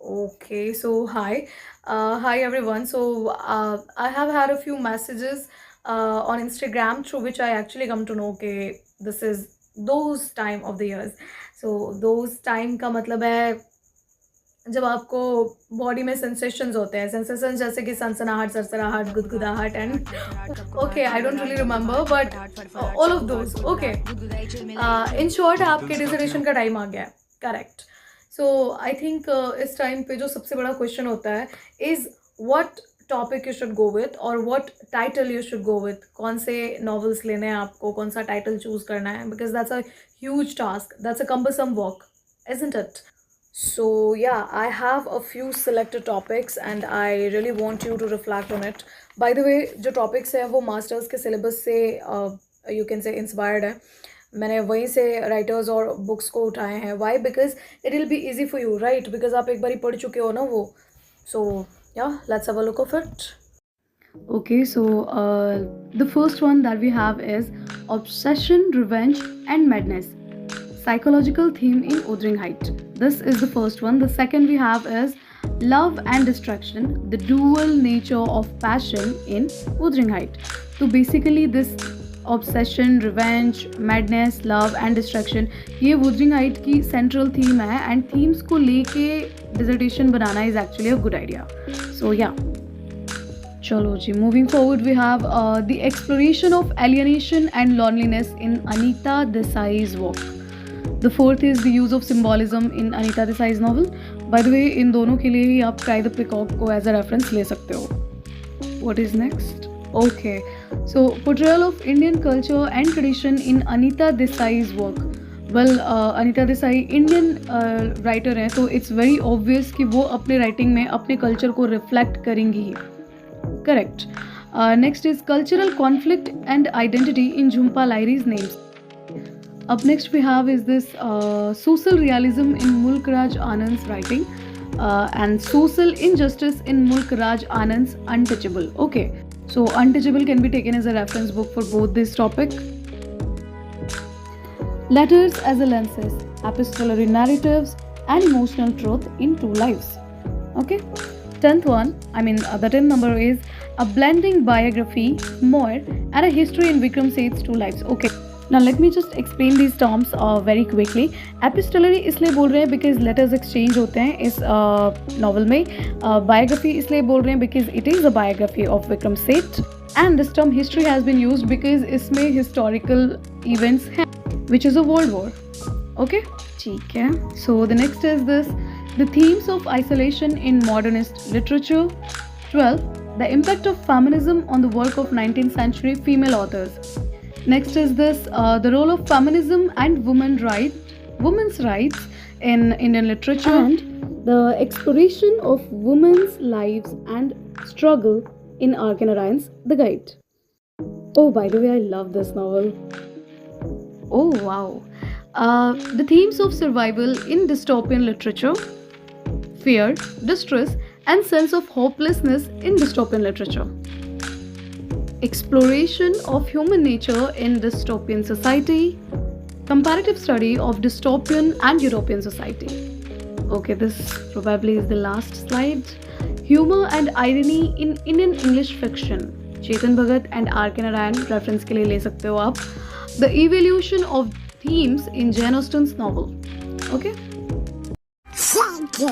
Okay, so hi everyone. I have had a few messages on Instagram through which I actually come to know कि this is those time of the years. So those time का मतलब है जब आपको body में sensations होते हैं, sensations जैसे कि सनसनाहट, सरसराहट, गुदगुदाहट and okay I don't really remember but all of those okay in short आपके डिसर्टेशन का टाइम आ गया है, करेक्ट. सो आई थिंक इस टाइम पे जो सबसे बड़ा क्वेश्चन होता है is what topic you should go with और what title you should go with. कौन से नॉवेल्स लेने हैं आपको, कौन सा टाइटल चूज करना है, because that's a huge task, that's a cumbersome work, isn't it? So yeah, I have a few selected topics and I really want you to reflect on it. By the way, जो topics हैं वो masters के syllabus से you can say inspired है. मैंने वहीं से writers और books को उठाए हैं. Why? Because it will be easy for you, right? Because आप एक बारी पढ़ चुके हो ना वो. So yeah, let's have a look of it. Okay, so the first one that we have is Obsession, Revenge and Madness. Psychological theme in Wuthering Height. This is the first one. The second we have is Love and Distraction, the dual nature of passion in Wuthering Height. So basically this obsession, revenge, madness, love and distraction ये Wuthering Height की central theme है and themes को लेके dissertation banana is actually a good idea. So yeah. चलो जी, moving forward we have the exploration of alienation and loneliness in Anita Desai's work. The fourth is the use of symbolism in Anita Desai's novel. By the way, इन दोनों के लिए ही आप Cry the Peacock को as a reference ले सकते हो. What is next? Okay, so portrayal of Indian culture and tradition in Anita Desai's work. Well, Anita Desai Indian writer हैं, तो it's very obvious कि वो अपने writing में अपने culture को reflect करेंगी ही. Correct. Next is cultural conflict and identity in Jhumpa Lahiri's names. Up next we have is this social realism in Mulk Raj Anand's writing and social injustice in Mulk Raj Anand's Untouchable. Okay, so Untouchable can be taken as a reference book for both this topic. Letters as a lenses, epistolary narratives and emotional truth in two lives. Okay, 10th one, the 10th number is a blending biography, more and a history in Vikram Seth's two lives. Okay. Now let me just explain these terms very quickly. Epistolary इसलिए बोल रहे हैं because letters exchange होते हैं इस novel में. Biography इसलिए बोल रहे हैं because it is a biography of Vikram Seth. And this term history has been used because इसमें historical events हैं, which is a world war. Okay? ठीक है. So the next is this, the themes of isolation in modernist literature. 12. The impact of feminism on the work of 19th century female authors. Next is this, the role of feminism and women's rights in Indian literature and the exploration of women's lives and struggle in R.K. Narayan's The Guide. Oh, by the way, I love this novel. Oh, wow. The themes of survival in dystopian literature, fear, distress, and sense of hopelessness in dystopian literature. Exploration of human nature in dystopian society, comparative study of dystopian and European society. Okay, this probably is the last slide. Humor and irony in Indian English fiction, Chetan Bhagat and R.K. Narayan reference के लिए ले सकते हो आप. The evolution of themes in Jane Austen's novel. Okay. Thank you.